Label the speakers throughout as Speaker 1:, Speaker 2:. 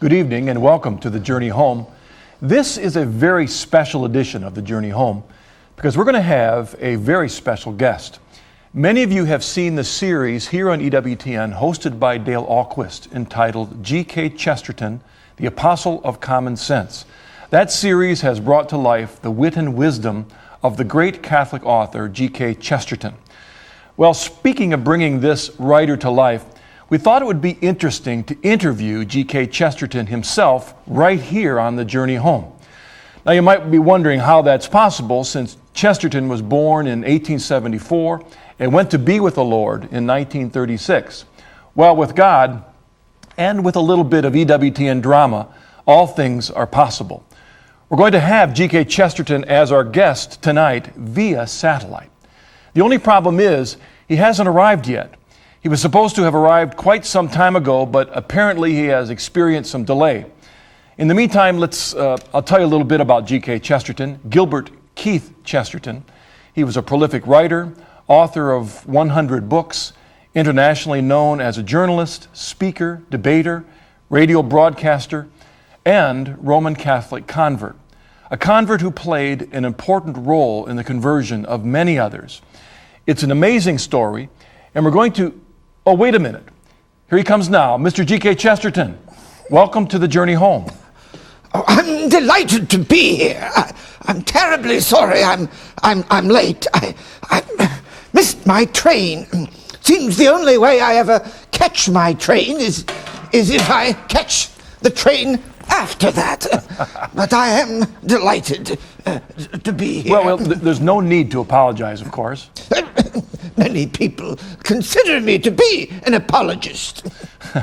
Speaker 1: Good evening and welcome to the Journey Home. This is a very special edition of the Journey Home because we're going to have a very special guest. Many of you have seen the series here on EWTN hosted by Dale Ahlquist entitled G.K. Chesterton, the Apostle of Common Sense. That series has brought to life the wit and wisdom of the great Catholic author G.K. Chesterton. Well, speaking of bringing this writer to life, we thought it would be interesting to interview G.K. Chesterton himself right here on the Journey Home. Now, you might be wondering how that's possible since Chesterton was born in 1874 and went to be with the Lord in 1936. Well, with God and with a little bit of EWTN drama, all things are possible. We're going to have G.K. Chesterton as our guest tonight via satellite. The only problem is he hasn't arrived yet. He was supposed to have arrived quite some time ago, but apparently he has experienced some delay. In the meantime, I'll tell you a little bit about G.K. Chesterton, Gilbert Keith Chesterton. He was a prolific writer, author of 100 books, internationally known as a journalist, speaker, debater, radio broadcaster, and Roman Catholic convert. A convert who played an important role in the conversion of many others. It's an amazing story, and we're going to... Oh, wait a minute. Here he comes now, Mr. G.K. Chesterton. Welcome to the Journey Home.
Speaker 2: Oh, I'm delighted to be here. I'm terribly sorry I'm late. I missed my train. Seems the only way I ever catch my train is if I catch the train after that. But I am delighted to be here.
Speaker 1: Well, there's no need to apologize, of course.
Speaker 2: Many people consider me to be an apologist.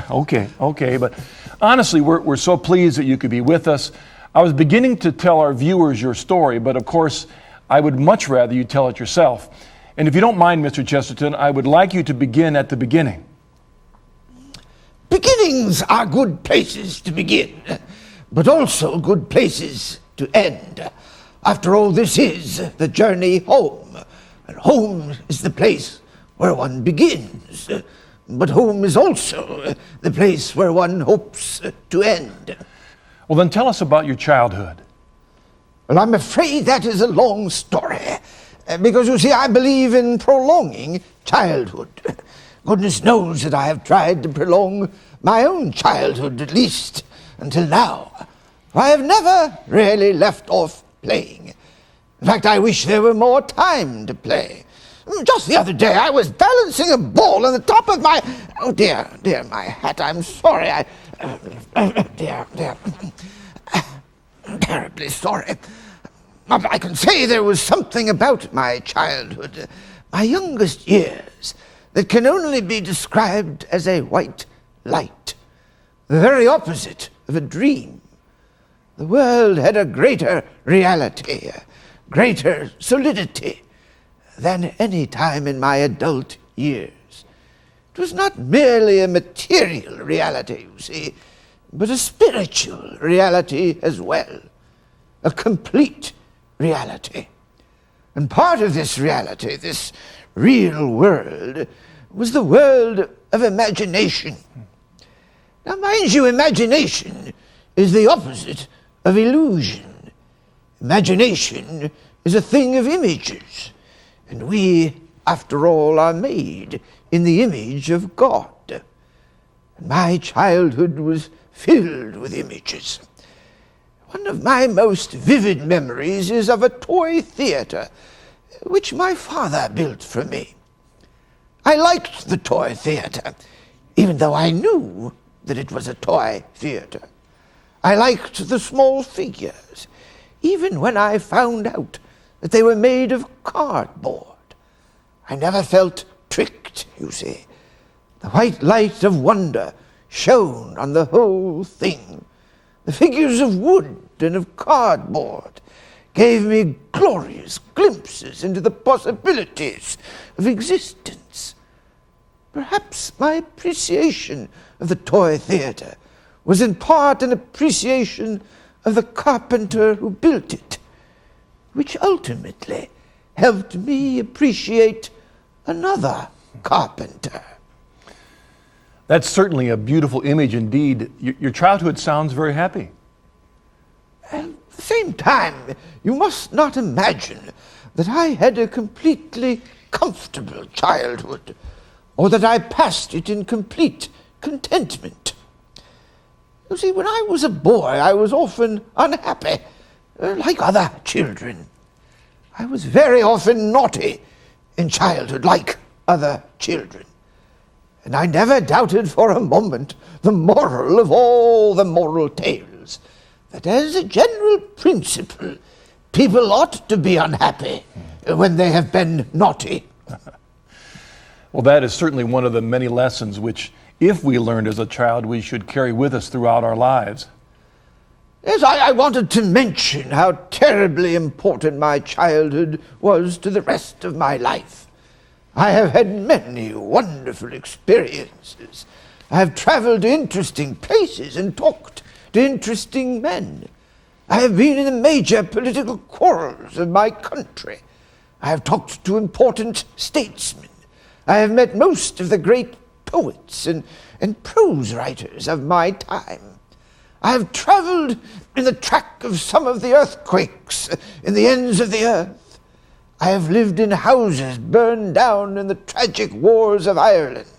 Speaker 1: Okay, but honestly, we're so pleased that you could be with us. I was beginning to tell our viewers your story, but of course, I would much rather you tell it yourself. And if you don't mind, Mr. Chesterton, I would like you to begin at the beginning.
Speaker 2: Beginnings are good places to begin, but also good places to end. After all, this is the journey home. And home is the place where one begins, but home is also the place where one hopes to end.
Speaker 1: Well, then tell us about your childhood.
Speaker 2: Well, I'm afraid that is a long story, because you see, I believe in prolonging childhood. Goodness knows that I have tried to prolong my own childhood, at least until now. I have never really left off playing. In fact, I wish there were more time to play. Just the other day, I was balancing a ball on the top of my... Oh, dear, my hat, I'm sorry. Dear. I'm terribly sorry. I can say there was something about my childhood, my youngest years, that can only be described as a white light, the very opposite of a dream. The world had a greater reality, greater solidity than any time in my adult years. It was not merely a material reality, you see, but a spiritual reality as well, a complete reality. And part of this reality, this real world, was the world of imagination. Now, mind you, imagination is the opposite of illusion. Imagination is a thing of images, and we, after all, are made in the image of God. And my childhood was filled with images. One of my most vivid memories is of a toy theater, which my father built for me. I liked the toy theater, even though I knew that it was a toy theater. I liked the small figures, even when I found out that they were made of cardboard. I never felt tricked, you see. The white light of wonder shone on the whole thing. The figures of wood and of cardboard gave me glorious glimpses into the possibilities of existence. Perhaps my appreciation of the toy theater was in part an appreciation of the carpenter who built it, which ultimately helped me appreciate another carpenter.
Speaker 1: That's certainly a beautiful image indeed. Your childhood sounds very happy.
Speaker 2: At the same time, you must not imagine that I had a completely comfortable childhood, or that I passed it in complete contentment. You see, when I was a boy, I was often unhappy, like other children. I was very often naughty in childhood, like other children. And I never doubted for a moment the moral of all the moral tales, that as a general principle, people ought to be unhappy when they have been naughty.
Speaker 1: Well, that is certainly one of the many lessons which, if we learned as a child, we should carry with us throughout our lives.
Speaker 2: Yes, I wanted to mention how terribly important my childhood was to the rest of my life. I have had many wonderful experiences. I have traveled to interesting places and talked to interesting men. I have been in the major political quarrels of my country. I have talked to important statesmen. I have met most of the great poets and prose writers of my time. I have traveled in the track of some of the earthquakes in the ends of the earth. I have lived in houses burned down in the tragic wars of Ireland.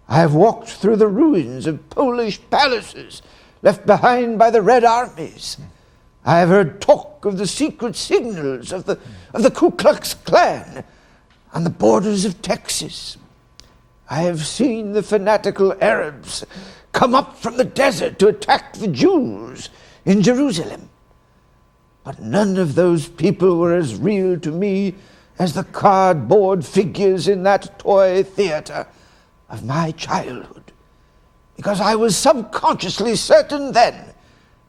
Speaker 2: I have walked through the ruins of Polish palaces left behind by the Red Armies. I have heard talk of the secret signals of the Ku Klux Klan on the borders of Texas. I have seen the fanatical Arabs come up from the desert to attack the Jews in Jerusalem. But none of those people were as real to me as the cardboard figures in that toy theater of my childhood, because I was subconsciously certain then,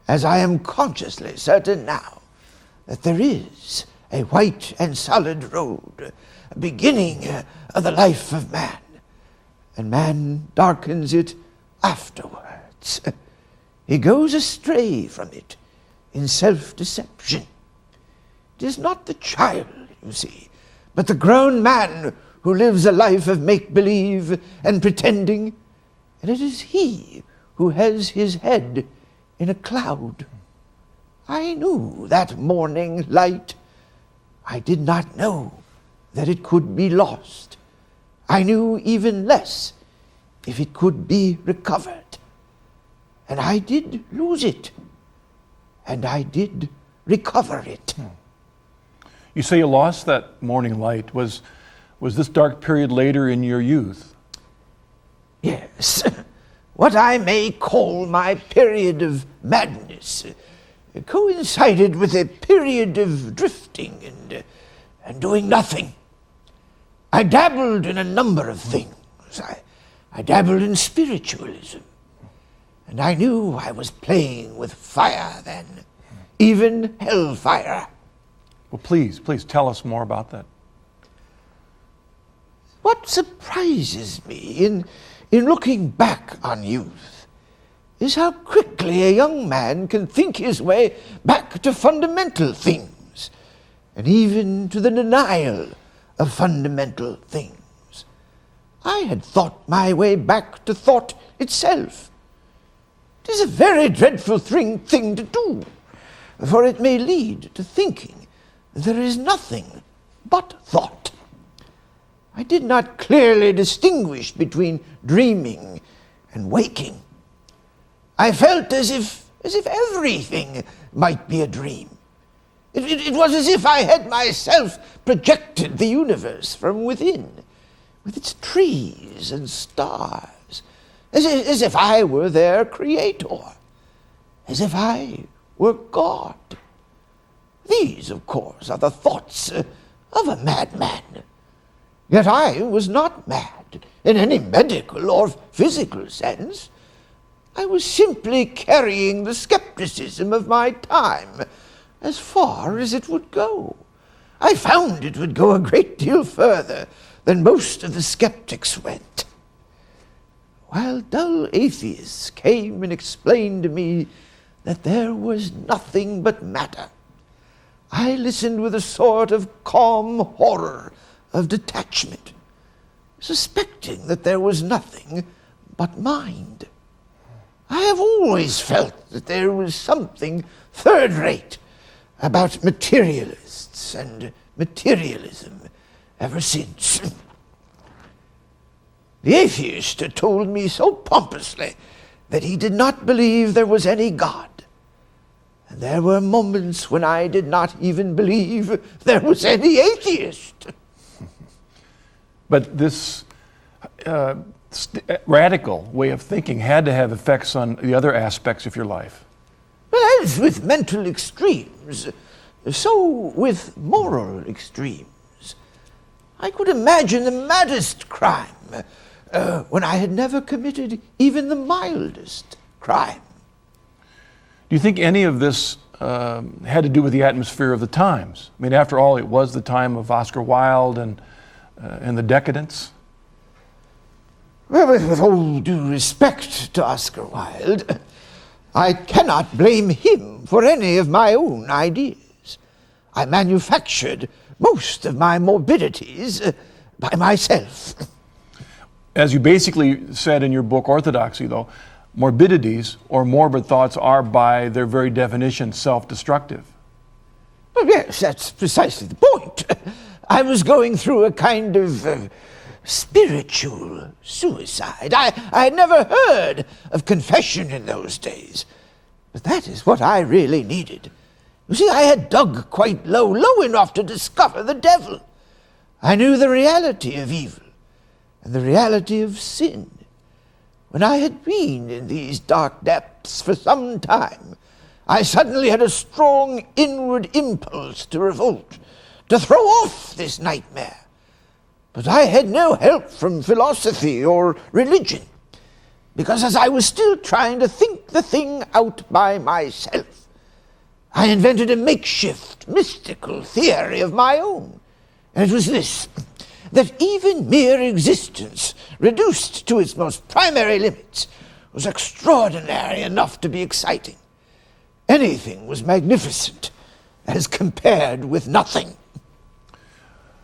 Speaker 2: as I am consciously certain now, that there is a white and solid road, a beginning of the life of man, and man darkens it afterwards. He goes astray from it in self-deception. It is not the child, you see, but the grown man who lives a life of make-believe and pretending, and it is he who has his head in a cloud. I knew that morning light. I did not know that it could be lost. I knew even less if it could be recovered. And I did lose it. And I did recover it.
Speaker 1: You say you lost that morning light. Was this dark period later in your youth?
Speaker 2: Yes. What I may call my period of madness coincided with a period of drifting and doing nothing. I dabbled in a number of things. I dabbled in spiritualism. And I knew I was playing with fire then, even hellfire.
Speaker 1: Well, please tell us more about that.
Speaker 2: What surprises me in looking back on youth is how quickly a young man can think his way back to fundamental things, and even to the denial of fundamental things. I had thought my way back to thought itself. It is a very dreadful thing to do, for it may lead to thinking there is nothing but thought. I did not clearly distinguish between dreaming and waking. I felt as if everything might be a dream. It was as if I had myself projected the universe from within, with its trees and stars, as if I were their creator, as if I were God. These, of course, are the thoughts of a madman. Yet I was not mad in any medical or physical sense. I was simply carrying the skepticism of my time as far as it would go. I found it would go a great deal further than most of the skeptics went. While dull atheists came and explained to me that there was nothing but matter, I listened with a sort of calm horror of detachment, suspecting that there was nothing but mind. I have always felt that there was something third-rate about materialists and materialism ever since. The atheist had told me so pompously that he did not believe there was any God. And there were moments when I did not even believe there was any atheist.
Speaker 1: But this radical way of thinking had to have effects on the other aspects of your life.
Speaker 2: Well, as with mental extremes, so with moral extremes. I could imagine the maddest crime when I had never committed even the mildest crime.
Speaker 1: Do you think any of this had to do with the atmosphere of the times? I mean, after all, it was the time of Oscar Wilde and the decadence.
Speaker 2: Well, with all due respect to Oscar Wilde, I cannot blame him for any of my own ideas. I manufactured most of my morbidities by myself.
Speaker 1: As you basically said in your book, Orthodoxy, though, morbidities or morbid thoughts are by their very definition self-destructive.
Speaker 2: Well, yes, that's precisely the point. I was going through a kind of spiritual suicide. I had never heard of confession in those days, but that is what I really needed. You see, I had dug quite low enough to discover the devil. I knew the reality of evil and the reality of sin. When I had been in these dark depths for some time, I suddenly had a strong inward impulse to revolt, to throw off this nightmare. But I had no help from philosophy or religion, because as I was still trying to think the thing out by myself, I invented a makeshift mystical theory of my own. And it was this, that even mere existence, reduced to its most primary limits, was extraordinary enough to be exciting. Anything was magnificent as compared with nothing.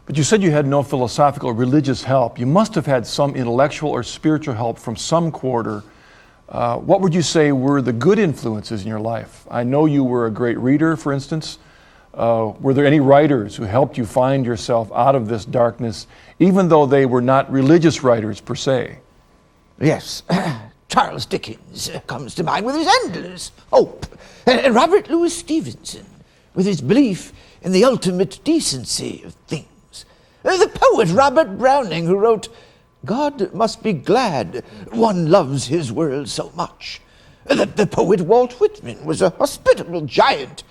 Speaker 1: But you said you had no philosophical or religious help. You must have had some intellectual or spiritual help from some quarter. What would you say were the good influences in your life? I know you were a great reader, for instance. Were there any writers who helped you find yourself out of this darkness, even though they were not religious writers per se?
Speaker 2: Yes, Charles Dickens comes to mind with his endless hope, and Robert Louis Stevenson with his belief in the ultimate decency of things. The poet Robert Browning, who wrote, "God must be glad one loves his world so much." The poet Walt Whitman was a hospitable giant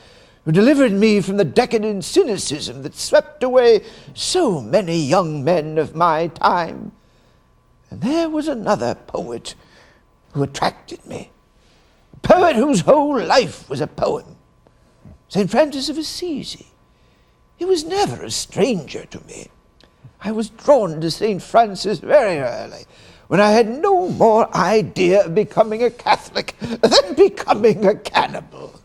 Speaker 2: who delivered me from the decadent cynicism that swept away so many young men of my time. And there was another poet who attracted me, a poet whose whole life was a poem, St. Francis of Assisi. He was never a stranger to me. I was drawn to St. Francis very early, when I had no more idea of becoming a Catholic than becoming a cannibal.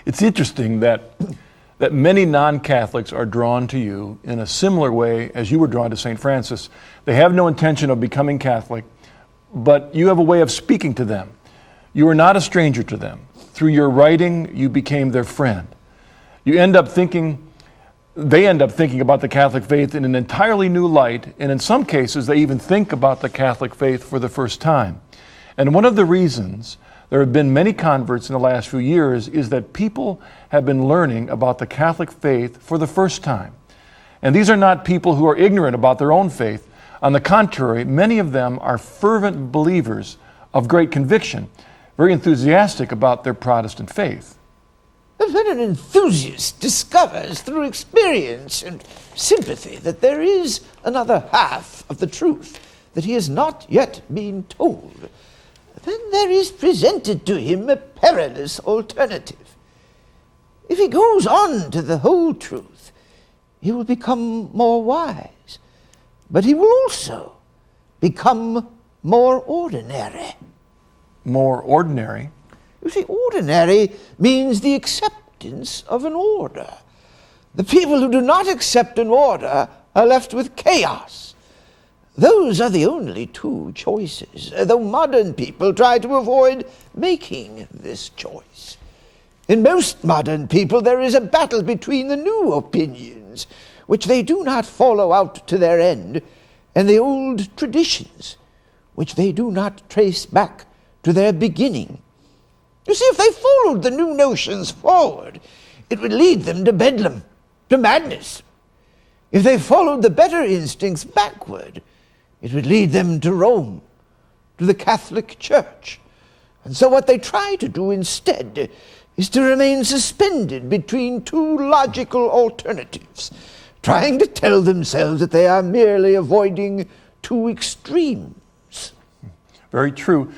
Speaker 1: It's interesting that many non-Catholics are drawn to you in a similar way as you were drawn to St. Francis. They have no intention of becoming Catholic, but you have a way of speaking to them. You are not a stranger to them. Through your writing, you became their friend. They end up thinking about the Catholic faith in an entirely new light, and in some cases, they even think about the Catholic faith for the first time. And one of the reasons there have been many converts in the last few years is that people have been learning about the Catholic faith for the first time. And these are not people who are ignorant about their own faith. On the contrary, many of them are fervent believers of great conviction, very enthusiastic about their Protestant faith.
Speaker 2: When an enthusiast discovers through experience and sympathy that there is another half of the truth that he has not yet been told, then there is presented to him a perilous alternative. If he goes on to the whole truth, he will become more wise, but he will also become more ordinary.
Speaker 1: More ordinary?
Speaker 2: You see, ordinary means the acceptance of an order. The people who do not accept an order are left with chaos. Those are the only two choices, though modern people try to avoid making this choice. In most modern people there is a battle between the new opinions, which they do not follow out to their end, and the old traditions, which they do not trace back to their beginning. You see, if they followed the new notions forward, it would lead them to bedlam, to madness. If they followed the better instincts backward, it would lead them to Rome, to the Catholic Church. And so what they try to do instead is to remain suspended between two logical alternatives, trying to tell themselves that they are merely avoiding two extremes.
Speaker 1: Very true.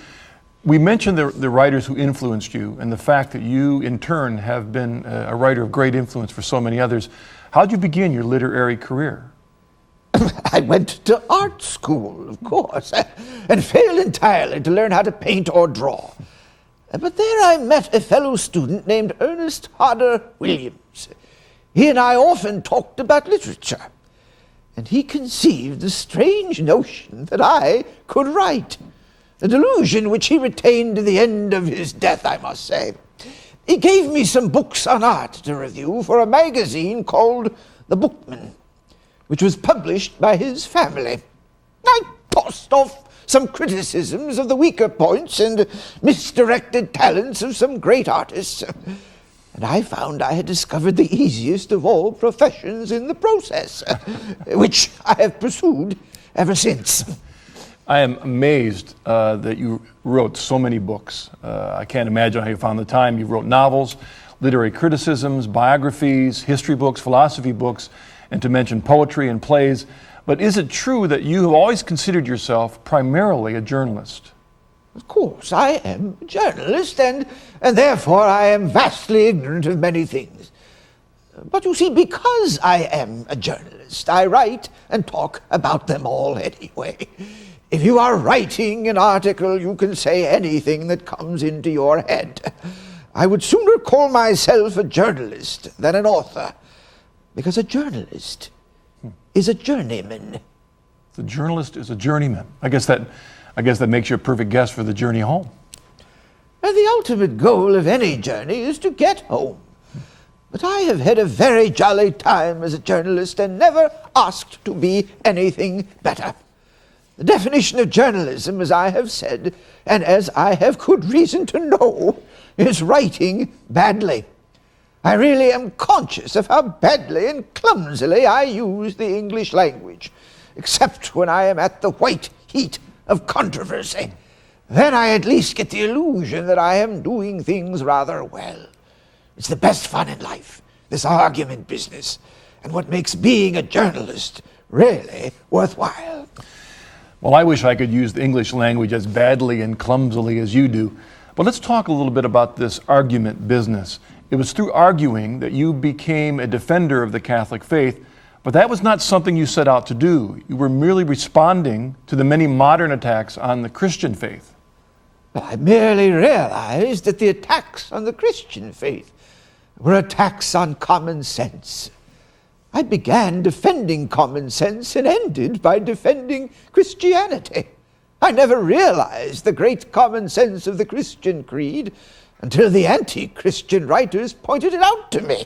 Speaker 1: We mentioned the writers who influenced you and the fact that you, in turn, have been a writer of great influence for so many others. How did you begin your literary career?
Speaker 2: I went to art school, of course, and failed entirely to learn how to paint or draw. But there I met a fellow student named Ernest Hodder Williams. He and I often talked about literature, and he conceived the strange notion that I could write, a delusion which he retained to the end of his death, I must say. He gave me some books on art to review for a magazine called The Bookman, which was published by his family. I tossed off some criticisms of the weaker points and misdirected talents of some great artists, and I found I had discovered the easiest of all professions in the process, which I have pursued ever since.
Speaker 1: I am amazed that you wrote so many books. I can't imagine how you found the time. You wrote novels, literary criticisms, biographies, history books, philosophy books, and to mention poetry and plays. But is it true that you have always considered yourself primarily a journalist?
Speaker 2: Of course, I am a journalist, and therefore I am vastly ignorant of many things. But you see, because I am a journalist, I write and talk about them all anyway. If you are writing an article, you can say anything that comes into your head. I would sooner call myself a journalist than an author, because a journalist is a journeyman.
Speaker 1: The journalist is a journeyman. I guess that makes you a perfect guest for the journey home.
Speaker 2: And the ultimate goal of any journey is to get home. But I have had a very jolly time as a journalist and never asked to be anything better. The definition of journalism, as I have said, and as I have good reason to know, is writing badly. I really am conscious of how badly and clumsily I use the English language, except when I am at the white heat of controversy. Then I at least get the illusion that I am doing things rather well. It's the best fun in life, this argument business, and what makes being a journalist really worthwhile.
Speaker 1: Well, I wish I could use the English language as badly and clumsily as you do. But let's talk a little bit about this argument business. It was through arguing that you became a defender of the Catholic faith, but that was not something you set out to do. You were merely responding to the many modern attacks on the Christian faith.
Speaker 2: I merely realized that the attacks on the Christian faith were attacks on common sense. I began defending common sense and ended by defending Christianity. I never realized the great common sense of the Christian creed until the anti-Christian writers pointed it out to me.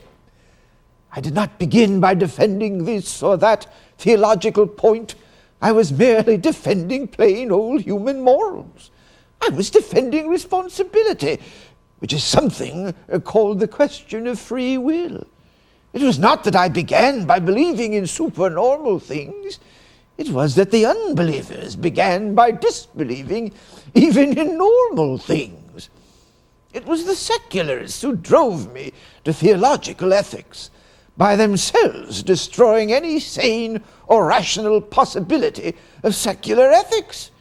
Speaker 2: I did not begin by defending this or that theological point. I was merely defending plain old human morals. I was defending responsibility, which is something called the question of free will. It was not that I began by believing in supernormal things. It was that the unbelievers began by disbelieving even in normal things. It was the secularists who drove me to theological ethics, by themselves destroying any sane or rational possibility of secular ethics.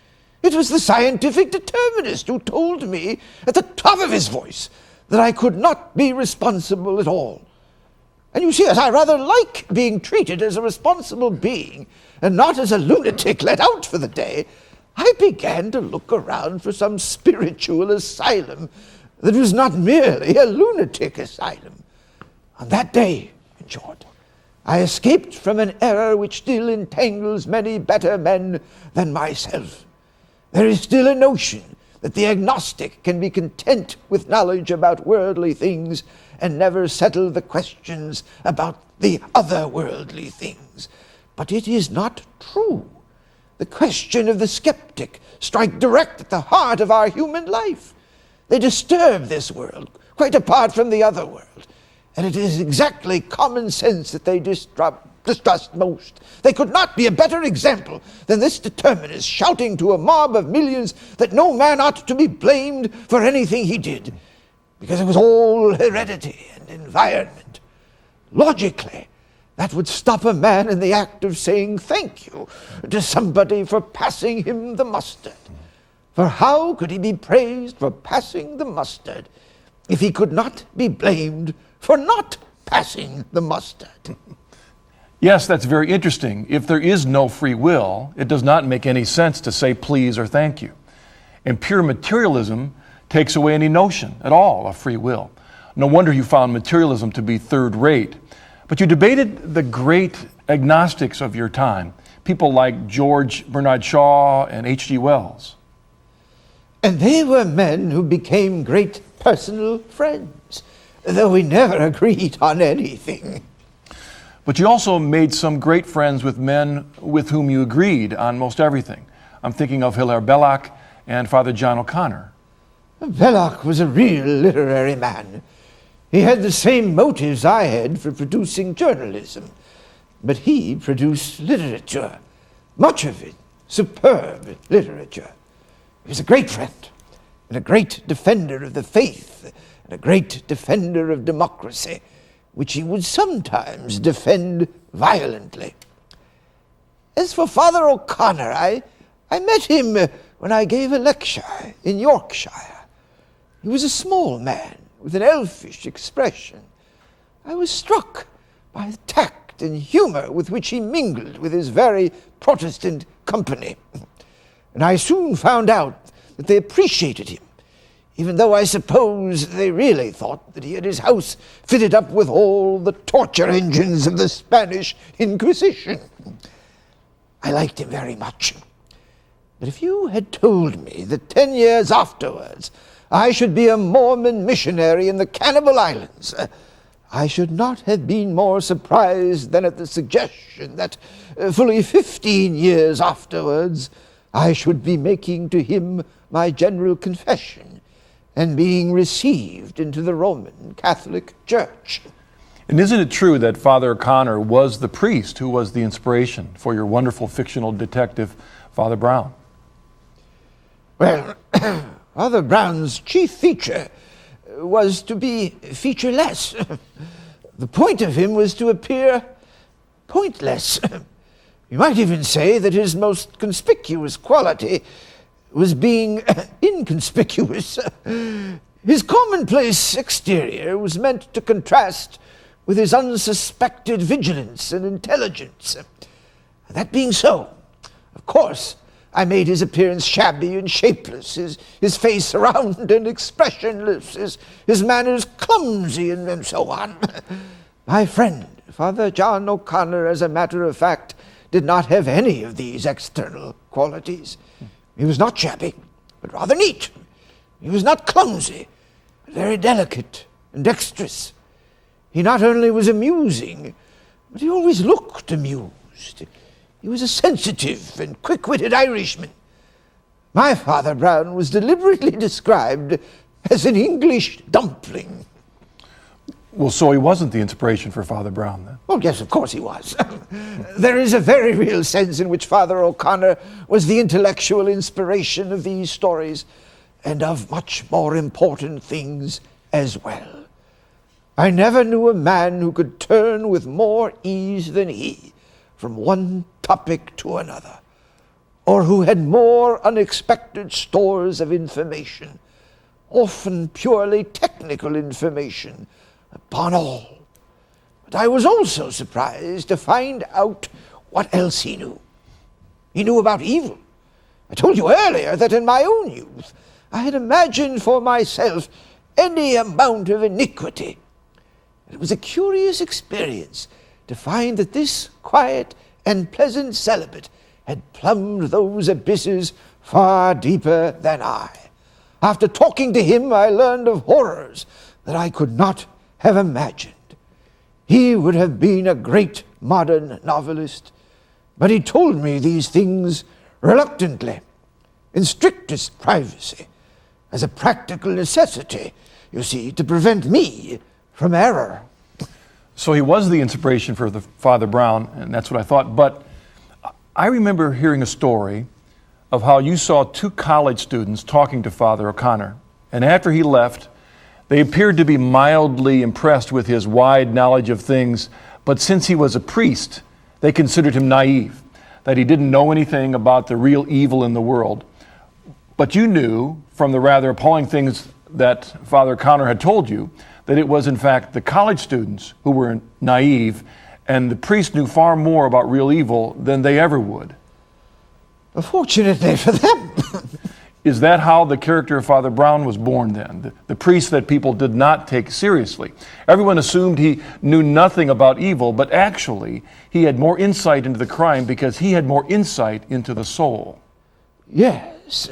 Speaker 2: It was the scientific determinist who told me at the top of his voice that I could not be responsible at all. And you see, as I rather like being treated as a responsible being and not as a lunatic let out for the day, I began to look around for some spiritual asylum that was not merely a lunatic asylum. On that day, in short, I escaped from an error which still entangles many better men than myself. There is still a notion that the agnostic can be content with knowledge about worldly things and never settle the questions about the otherworldly things. But it is not true. The question of the skeptic strikes direct at the heart of our human life. They disturb this world, quite apart from the other world. And it is exactly common sense that they distrust most. They could not be a better example than this determinist shouting to a mob of millions that no man ought to be blamed for anything he did, because it was all heredity and environment. Logically, that would stop a man in the act of saying thank you to somebody for passing him the mustard. For how could he be praised for passing the mustard if he could not be blamed for not passing the mustard?
Speaker 1: Yes, that's very interesting. If there is no free will, it does not make any sense to say please or thank you. And pure materialism takes away any notion at all of free will. No wonder you found materialism to be third rate. But you debated the great agnostics of your time, people like George Bernard Shaw and H.G. Wells.
Speaker 2: And they were men who became great personal friends, though we never agreed on anything.
Speaker 1: But you also made some great friends with men with whom you agreed on most everything. I'm thinking of Hilaire Belloc and Father John O'Connor.
Speaker 2: Belloc was a real literary man. He had the same motives I had for producing journalism, but he produced literature, much of it superb literature. He was a great friend and a great defender of the faith and a great defender of democracy, which he would sometimes defend violently. As for Father O'Connor, I met him when I gave a lecture in Yorkshire. He was a small man with an elfish expression. I was struck by the tact and humor with which he mingled with his very Protestant company. And I soon found out that they appreciated him, even though I suppose they really thought that he had his house fitted up with all the torture engines of the Spanish Inquisition. I liked him very much. But if you had told me that 10 years afterwards I should be a Mormon missionary in the Cannibal Islands, I should not have been more surprised than at the suggestion that fully 15 years afterwards I should be making to him my general confession and being received into the Roman Catholic Church.
Speaker 1: And isn't it true that Father O'Connor was the priest who was the inspiration for your wonderful fictional detective, Father Brown?
Speaker 2: Well, Father Brown's chief feature was to be featureless. The point of him was to appear pointless. You might even say that his most conspicuous quality was being inconspicuous. His commonplace exterior was meant to contrast with his unsuspected vigilance and intelligence. That being so, of course, I made his appearance shabby and shapeless, his face round and expressionless, his manners clumsy, and so on. My friend, Father John O'Connor, as a matter of fact, did not have any of these external qualities. He was not shabby, but rather neat. He was not clumsy, but very delicate and dexterous. He not only was amusing, but he always looked amused. He was a sensitive and quick-witted Irishman. My Father Brown was deliberately described as an English dumpling.
Speaker 1: Well, so he wasn't the inspiration for Father Brown, then?
Speaker 2: Oh, yes, of course he was. There is a very real sense in which Father O'Connor was the intellectual inspiration of these stories, and of much more important things as well. I never knew a man who could turn with more ease than he from one topic to another, or who had more unexpected stores of information, often purely technical information, upon all. But I was also surprised to find out what else he knew. He knew about evil. I told you earlier that in my own youth I had imagined for myself any amount of iniquity. It was a curious experience to find that this quiet and pleasant celibate had plumbed those abysses far deeper than I. After talking to him, I learned of horrors that I could not have imagined. He would have been a great modern novelist, but he told me these things reluctantly, in strictest privacy, as a practical necessity, you see, to prevent me from error.
Speaker 1: So he was the inspiration for the Father Brown, and that's what I thought. But I remember hearing a story of how you saw two college students talking to Father O'Connor, and after he left, they appeared to be mildly impressed with his wide knowledge of things, but since he was a priest, they considered him naive, that he didn't know anything about the real evil in the world. But you knew from the rather appalling things that Father O'Connor had told you that it was in fact the college students who were naive, and the priest knew far more about real evil than they ever would.
Speaker 2: Fortunately for them.
Speaker 1: Is that how the character of Father Brown was born then? The priest that people did not take seriously. Everyone assumed he knew nothing about evil, but actually he had more insight into the crime because he had more insight into the soul.
Speaker 2: Yes,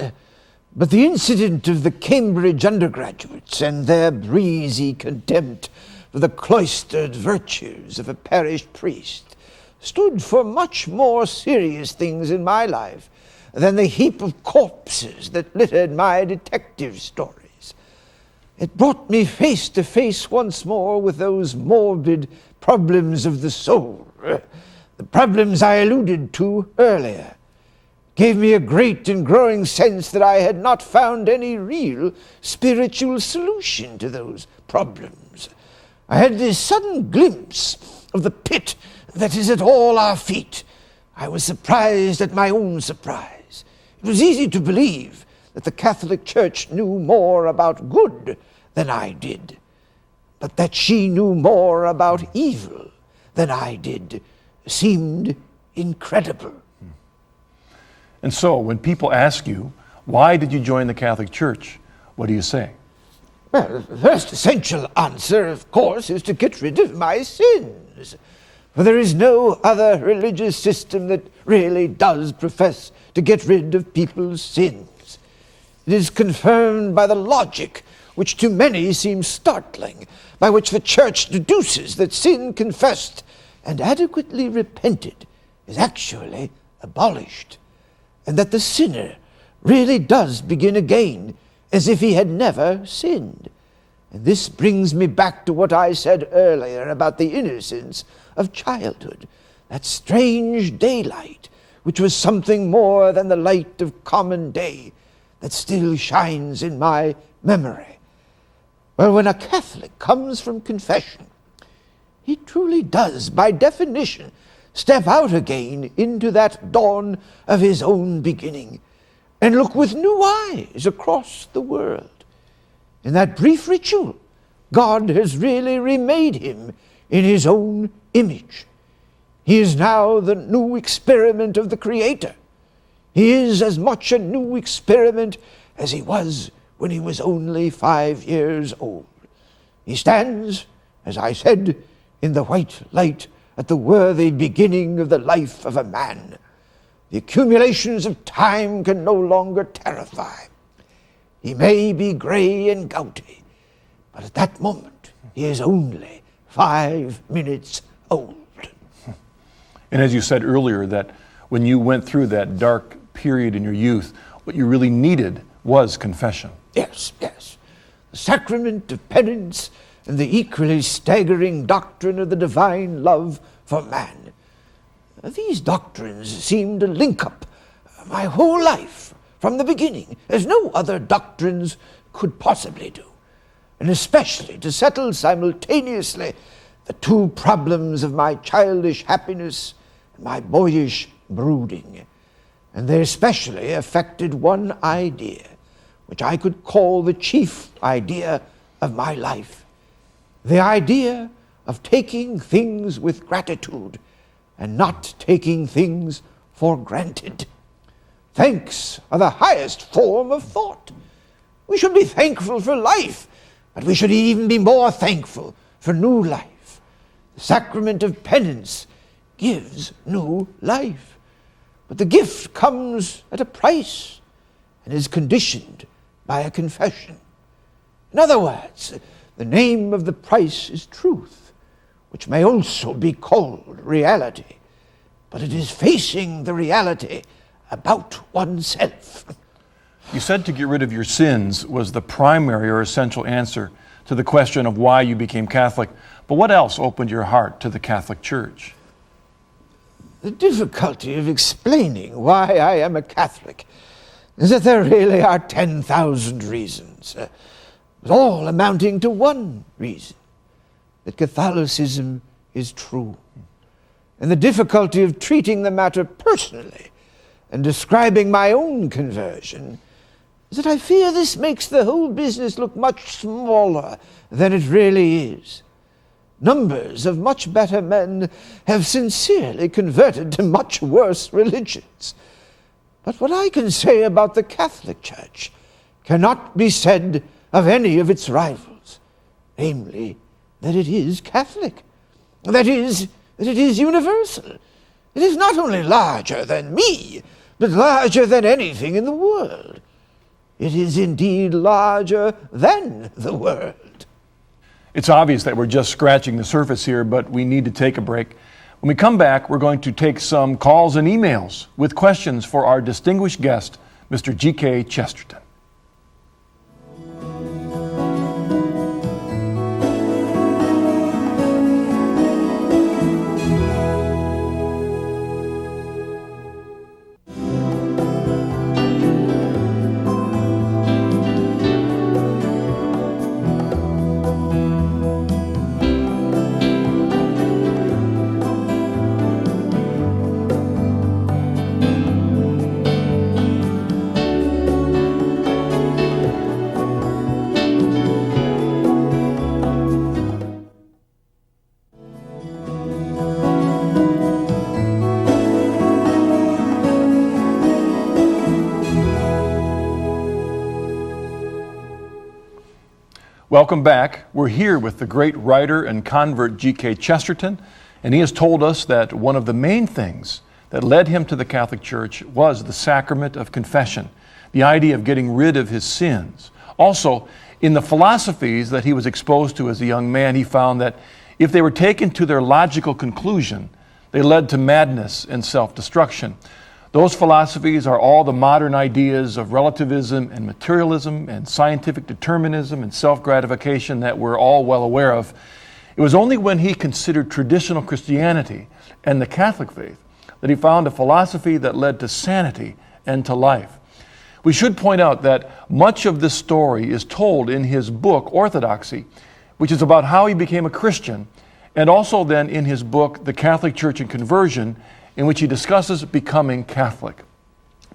Speaker 2: but the incident of the Cambridge undergraduates and their breezy contempt for the cloistered virtues of a parish priest stood for much more serious things in my life than the heap of corpses that littered my detective stories. It brought me face to face once more with those morbid problems of the soul, the problems I alluded to earlier. Gave me a great and growing sense that I had not found any real spiritual solution to those problems. I had this sudden glimpse of the pit that is at all our feet. I was surprised at my own surprise. It was easy to believe that the Catholic Church knew more about good than I did, but that she knew more about evil than I did seemed incredible.
Speaker 1: And so when people ask you, why did you join the Catholic Church? What do you say?
Speaker 2: Well, the first essential answer, of course, is to get rid of my sins. For there is no other religious system that really does profess to get rid of people's sins. It is confirmed by the logic, which to many seems startling, by which the Church deduces that sin confessed and adequately repented is actually abolished, and that the sinner really does begin again as if he had never sinned. And this brings me back to what I said earlier about the innocence of childhood, that strange daylight, which was something more than the light of common day that still shines in my memory. Well, when a Catholic comes from confession, he truly does, by definition, step out again into that dawn of his own beginning and look with new eyes across the world. In that brief ritual, God has really remade him in his own image. He is now the new experiment of the Creator. He is as much a new experiment as he was when he was only 5 years old. He stands, as I said, in the white light at the worthy beginning of the life of a man. The accumulations of time can no longer terrify. He may be grey and gouty, but at that moment he is only 5 minutes old.
Speaker 1: And as you said earlier, that when you went through that dark period in your youth, what you really needed was confession.
Speaker 2: Yes, yes. The sacrament of penance and the equally staggering doctrine of the divine love for man. These doctrines seem to link up my whole life from the beginning, as no other doctrines could possibly do, and especially to settle simultaneously the two problems of my childish happiness and my boyish brooding. And they especially affected one idea, which I could call the chief idea of my life. The idea of taking things with gratitude and not taking things for granted. Thanks are the highest form of thought. We should be thankful for life, but we should even be more thankful for new life. The sacrament of penance gives new life. But the gift comes at a price and is conditioned by a confession. In other words, the name of the price is truth, which may also be called reality, but it is facing the reality about oneself.
Speaker 1: You said to get rid of your sins was the primary or essential answer to the question of why you became Catholic, but what else opened your heart to the Catholic Church?
Speaker 2: The difficulty of explaining why I am a Catholic is that there really are 10,000 reasons, but all amounting to one reason, that Catholicism is true. And the difficulty of treating the matter personally and describing my own conversion is that I fear this makes the whole business look much smaller than it really is. Numbers of much better men have sincerely converted to much worse religions. But what I can say about the Catholic Church cannot be said of any of its rivals, namely, that it is Catholic. That it is universal. It is not only larger than me, but larger than anything in the world. It is indeed larger than the world.
Speaker 1: It's obvious that we're just scratching the surface here, but we need to take a break. When we come back, we're going to take some calls and emails with questions for our distinguished guest, Mr. G.K. Chesterton. Welcome back. We're here with the great writer and convert G.K. Chesterton, and he has told us that one of the main things that led him to the Catholic Church was the sacrament of confession, the idea of getting rid of his sins. Also, in the philosophies that he was exposed to as a young man, he found that if they were taken to their logical conclusion, they led to madness and self-destruction. Those philosophies are all the modern ideas of relativism and materialism and scientific determinism and self-gratification that we're all well aware of. It was only when he considered traditional Christianity and the Catholic faith that he found a philosophy that led to sanity and to life. We should point out that much of this story is told in his book, Orthodoxy, which is about how he became a Christian, and also then in his book, The Catholic Church and Conversion, in which he discusses becoming Catholic.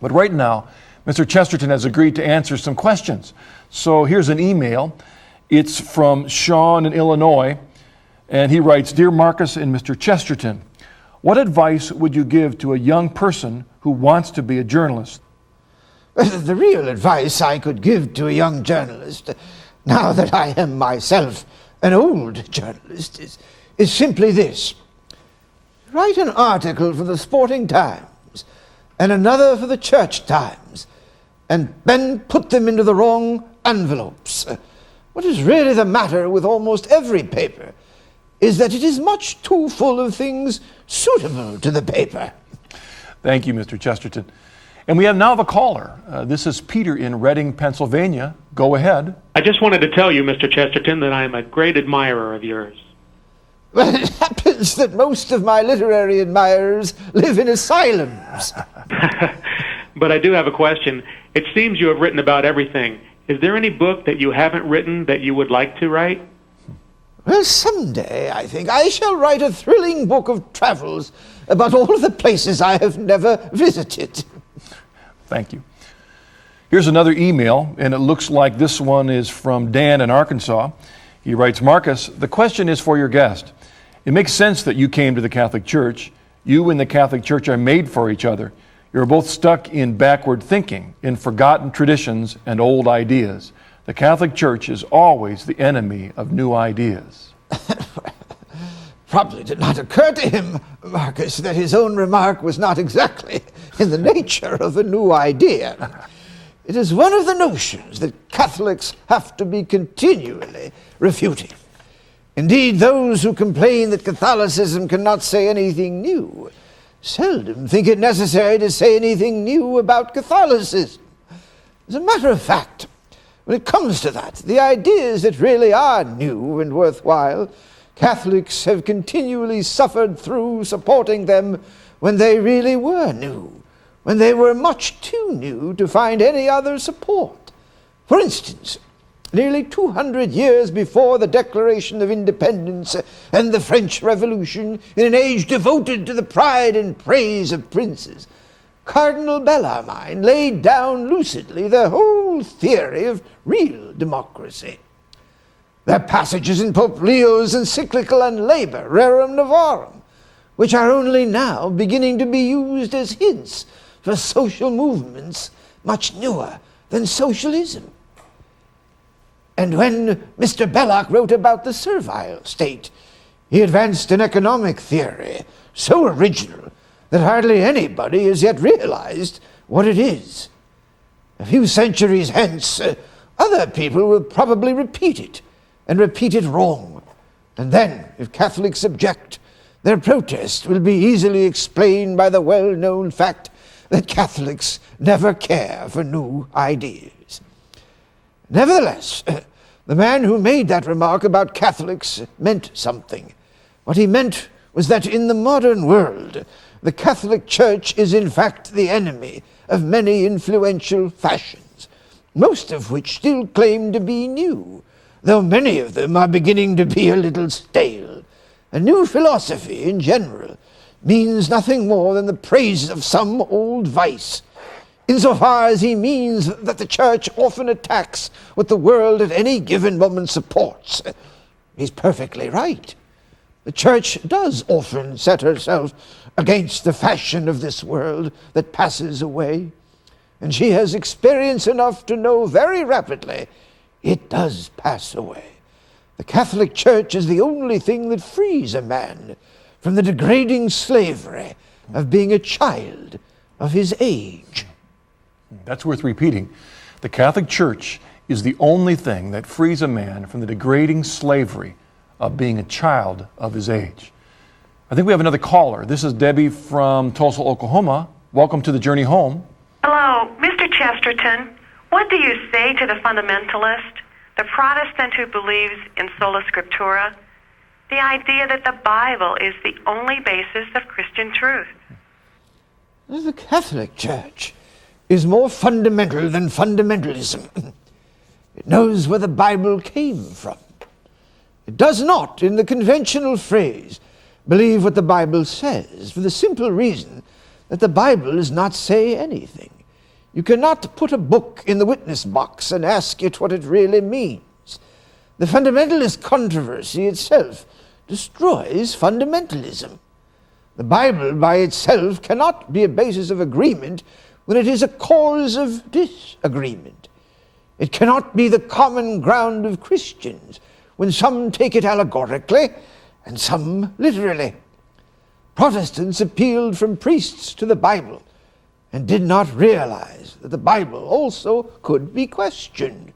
Speaker 1: But right now, Mr. Chesterton has agreed to answer some questions. So here's an email. It's from Sean in Illinois, and he writes, "Dear Marcus and Mr. Chesterton, what advice would you give to a young person who wants to be a journalist?"
Speaker 2: Well, the real advice I could give to a young journalist, now that I am myself an old journalist, is simply this. Write an article for the Sporting Times and another for the Church Times, and then put them into the wrong envelopes. What is really the matter with almost every paper is that it is much too full of things suitable to the paper.
Speaker 1: Thank you, Mr. Chesterton. And we have now a caller. This is Peter in Reading, Pennsylvania. Go ahead.
Speaker 3: I just wanted to tell you, Mr. Chesterton, that I am a great admirer of yours.
Speaker 2: Well, it happens that most of my literary admirers live in asylums.
Speaker 3: But I do have a question. It seems you have written about everything. Is there any book that you haven't written that you would like to write?
Speaker 2: Well, someday, I think, I shall write a thrilling book of travels about all of the places I have never visited.
Speaker 1: Thank you. Here's another email, and it looks like this one is from Dan in Arkansas. He writes, "Marcus, the question is for your guest. It makes sense that you came to the Catholic Church. You and the Catholic Church are made for each other. You're both stuck in backward thinking, in forgotten traditions and old ideas. The Catholic Church is always the enemy of new ideas."
Speaker 2: probably did not occur to him, Marcus, that his own remark was not exactly in the nature of a new idea. It is one of the notions that Catholics have to be continually refuting. Indeed, those who complain that Catholicism cannot say anything new seldom think it necessary to say anything new about Catholicism. As a matter of fact, when it comes to that, the ideas that really are new and worthwhile, Catholics have continually suffered through supporting them when they really were new, when they were much too new to find any other support. For instance, nearly 200 years before the Declaration of Independence and the French Revolution, in an age devoted to the pride and praise of princes, Cardinal Bellarmine laid down lucidly the whole theory of real democracy. There are passages in Pope Leo's encyclical on labor, Rerum Novarum, which are only now beginning to be used as hints for social movements much newer than socialism. And when Mr. Belloc wrote about the servile state, he advanced an economic theory so original that hardly anybody has yet realized what it is. A few centuries hence, other people will probably repeat it, and repeat it wrong. And then, if Catholics object, their protest will be easily explained by the well-known fact that Catholics never care for new ideas. Nevertheless, the man who made that remark about Catholics meant something. What he meant was that in the modern world, the Catholic Church is in fact the enemy of many influential fashions, most of which still claim to be new, though many of them are beginning to be a little stale. A new philosophy, in general, means nothing more than the praise of some old vice, insofar as he means that the Church often attacks what the world at any given moment supports. He's perfectly right. The Church does often set herself against the fashion of this world that passes away, and she has experience enough to know very rapidly it does pass away. The Catholic Church is the only thing that frees a man from the degrading slavery of being a child of his age.
Speaker 1: That's worth repeating. The Catholic Church is the only thing that frees a man from the degrading slavery of being a child of his age. I think we have another caller. This is Debbie from Tulsa, Oklahoma. Welcome to the Journey Home.
Speaker 4: Hello, Mr. Chesterton. What do you say to the fundamentalist, the Protestant who believes in sola scriptura, the idea that the Bible is the only basis of Christian truth?
Speaker 2: The Catholic Church is more fundamental than fundamentalism. It knows where the Bible came from. It does not, in the conventional phrase, believe what the Bible says, for the simple reason that the Bible does not say anything. You cannot put a book in the witness box and ask it what it really means. The fundamentalist controversy itself destroys fundamentalism. The Bible by itself cannot be a basis of agreement when it is a cause of disagreement. It cannot be the common ground of Christians when some take it allegorically and some literally. Protestants appealed from priests to the Bible and did not realize that the Bible also could be questioned.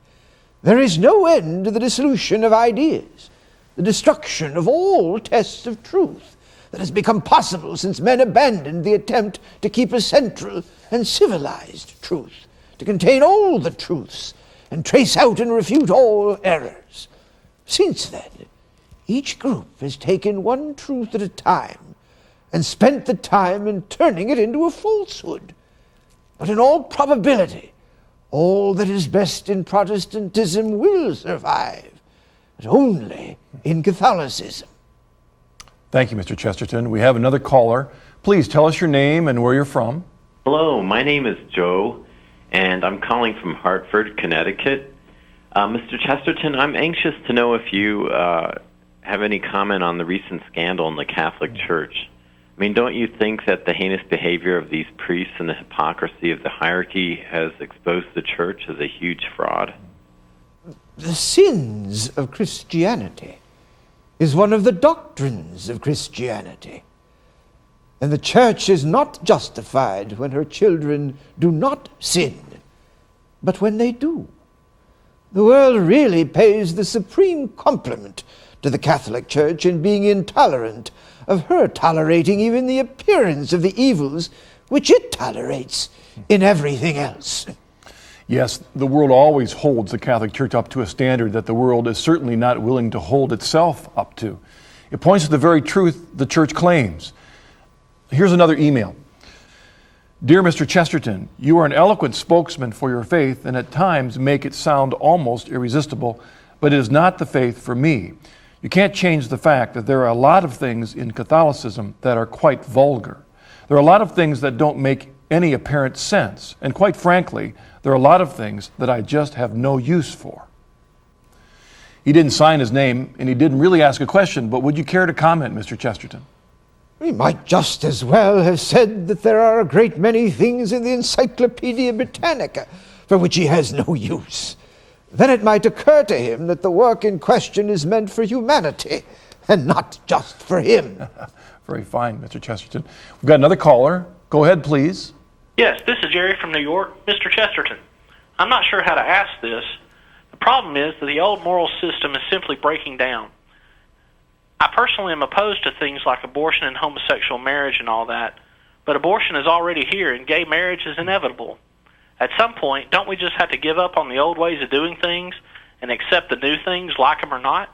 Speaker 2: There is no end to the dissolution of ideas, the destruction of all tests of truth that has become possible since men abandoned the attempt to keep a central and civilized truth, to contain all the truths and trace out and refute all errors. Since then, each group has taken one truth at a time and spent the time in turning it into a falsehood. But in all probability, all that is best in Protestantism will survive, but only in Catholicism.
Speaker 1: Thank you, Mr. Chesterton. We have another caller. Please tell us your name and where you're from.
Speaker 5: Hello, my name is Joe, and I'm calling from Hartford, Connecticut. Mr. Chesterton, I'm anxious to know if you have any comment on the recent scandal in the Catholic Church. I mean, don't you think that the heinous behavior of these priests and the hypocrisy of the hierarchy has exposed the Church as a huge fraud?
Speaker 2: The sins of Christianity is one of the doctrines of Christianity. And the church is not justified when her children do not sin, but when they do. The world really pays the supreme compliment to the Catholic Church in being intolerant of her tolerating even the appearance of the evils which it tolerates in everything else.
Speaker 1: Yes, the world always holds the Catholic Church up to a standard that the world is certainly not willing to hold itself up to. It points to the very truth the Church claims. Here's another email. Dear Mr. Chesterton, you are an eloquent spokesman for your faith and at times make it sound almost irresistible, but it is not the faith for me. You can't change the fact that there are a lot of things in Catholicism that are quite vulgar. There are a lot of things that don't make any apparent sense. And quite frankly, there are a lot of things that I just have no use for. He didn't sign his name and he didn't really ask a question, but would you care to comment, Mr. Chesterton?
Speaker 2: He might just as well have said that there are a great many things in the Encyclopedia Britannica for which he has no use. Then it might occur to him that the work in question is meant for humanity and not just for him.
Speaker 1: Very fine, Mr. Chesterton. We've got another caller. Go ahead, please.
Speaker 6: Yes, this is Jerry from New York. Mr. Chesterton, I'm not sure how to ask this. The problem is that the old moral system is simply breaking down. I personally am opposed to things like abortion and homosexual marriage and all that, but abortion is already here and gay marriage is inevitable. At some point, don't we just have to give up on the old ways of doing things and accept the new things, like them or not?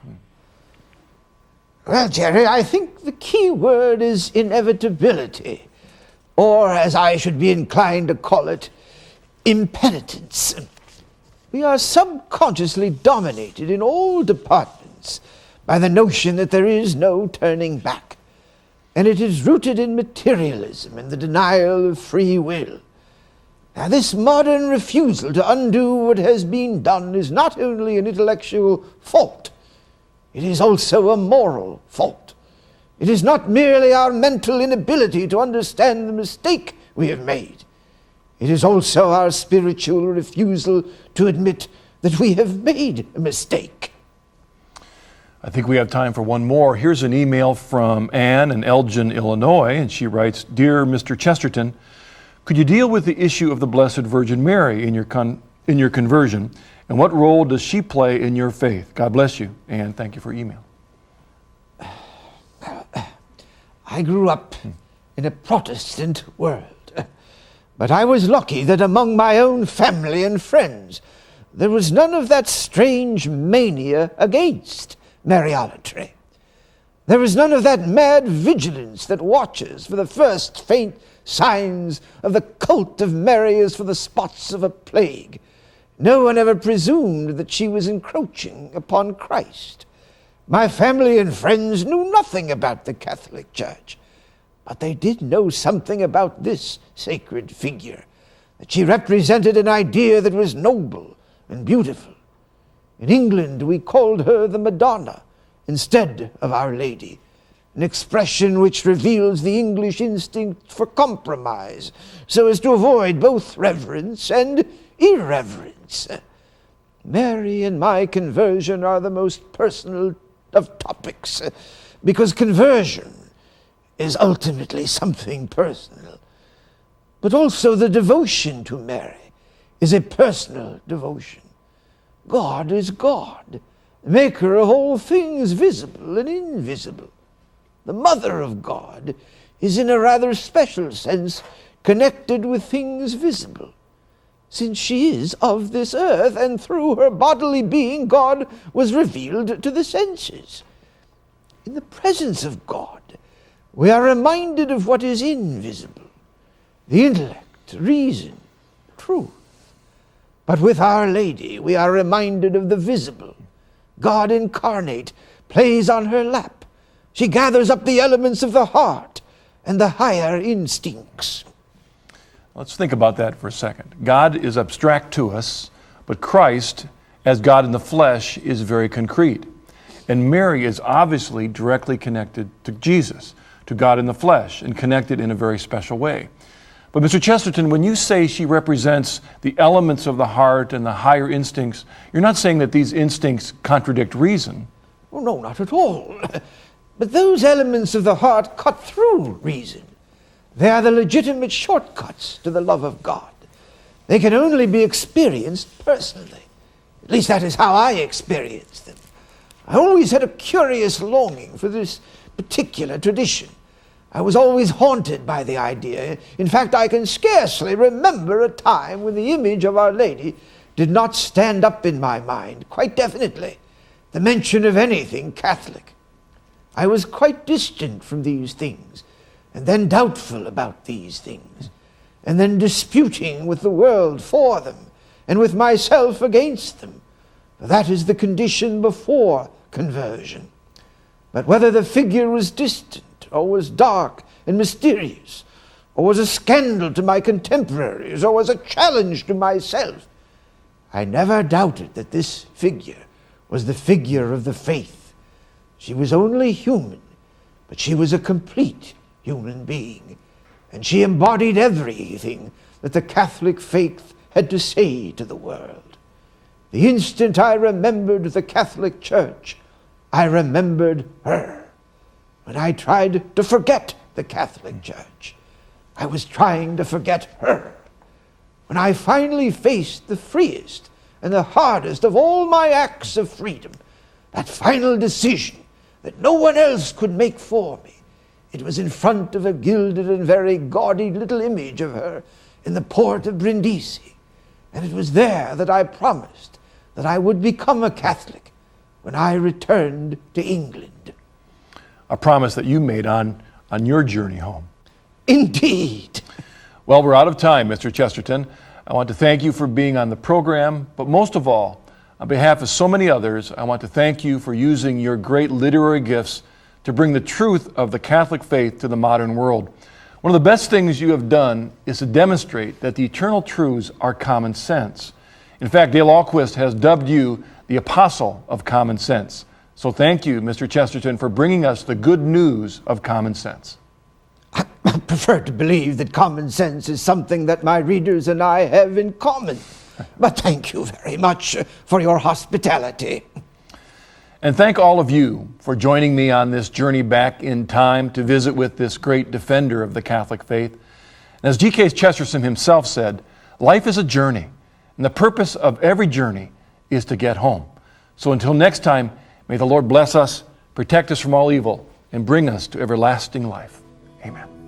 Speaker 2: Well, Jerry, I think the key word is inevitability, or as I should be inclined to call it, impenitence. We are subconsciously dominated in all departments by the notion that there is no turning back, and it is rooted in materialism and the denial of free will. Now, this modern refusal to undo what has been done is not only an intellectual fault, it is also a moral fault. It is not merely our mental inability to understand the mistake we have made. It is also our spiritual refusal to admit that we have made a mistake.
Speaker 1: I think we have time for one more. Here's an email from Ann in Elgin, Illinois, and she writes, Dear Mr. Chesterton, could you deal with the issue of the Blessed Virgin Mary in your conversion, and what role does she play in your faith? God bless you, and thank you for email.
Speaker 2: I grew up in a Protestant world, but I was lucky that among my own family and friends, there was none of that strange mania against Mariolatry. There was none of that mad vigilance that watches for the first faint signs of the cult of Mary as for the spots of a plague. No one ever presumed that she was encroaching upon Christ. My family and friends knew nothing about the Catholic Church, but they did know something about this sacred figure, that she represented an idea that was noble and beautiful. In England, we called her the Madonna instead of Our Lady, an expression which reveals the English instinct for compromise, so as to avoid both reverence and irreverence. Mary and my conversion are the most personal of topics, because conversion is ultimately something personal. But also the devotion to Mary is a personal devotion. God is God, maker of all things visible and invisible. The Mother of God is in a rather special sense connected with things visible, since she is of this earth, and through her bodily being, God was revealed to the senses. In the presence of God, we are reminded of what is invisible, the intellect, reason, truth. But with Our Lady, we are reminded of the visible. God incarnate plays on her lap. She gathers up the elements of the heart and the higher instincts.
Speaker 1: Let's think about that for a second. God is abstract to us, but Christ, as God in the flesh, is very concrete. And Mary is obviously directly connected to Jesus, to God in the flesh, and connected in a very special way. But Mr. Chesterton, when you say she represents the elements of the heart and the higher instincts, you're not saying that these instincts contradict reason.
Speaker 2: Oh, no, not at all. But those elements of the heart cut through reason. They are the legitimate shortcuts to the love of God. They can only be experienced personally. At least that is how I experienced them. I always had a curious longing for this particular tradition. I was always haunted by the idea. In fact, I can scarcely remember a time when the image of Our Lady did not stand up in my mind, quite definitely, the mention of anything Catholic. I was quite distant from these things, and then doubtful about these things, and then disputing with the world for them, and with myself against them. That is the condition before conversion. But whether the figure was distant, or was dark and mysterious, or was a scandal to my contemporaries, or was a challenge to myself, I never doubted that this figure was the figure of the faith. She was only human, but she was a complete human being, and she embodied everything that the Catholic faith had to say to the world. The instant I remembered the Catholic Church, I remembered her. When I tried to forget the Catholic Church, I was trying to forget her. When I finally faced the freest and the hardest of all my acts of freedom, that final decision that no one else could make for me, it was in front of a gilded and very gaudy little image of her in the port of Brindisi. And it was there that I promised that I would become a Catholic when I returned to England.
Speaker 1: A promise that you made on your journey home.
Speaker 2: Indeed.
Speaker 1: Well, we're out of time, Mr. Chesterton. I want to thank you for being on the program, but most of all, on behalf of so many others, I want to thank you for using your great literary gifts to bring the truth of the Catholic faith to the modern world. One of the best things you have done is to demonstrate that the eternal truths are common sense. In fact, Dale Ahlquist has dubbed you the apostle of common sense. So thank you, Mr. Chesterton, for bringing us the good news of common sense.
Speaker 2: I prefer to believe that common sense is something that my readers and I have in common. But thank you very much for your hospitality.
Speaker 1: And thank all of you for joining me on this journey back in time to visit with this great defender of the Catholic faith. And as G.K. Chesterton himself said, life is a journey, and the purpose of every journey is to get home. So until next time, may the Lord bless us, protect us from all evil, and bring us to everlasting life. Amen.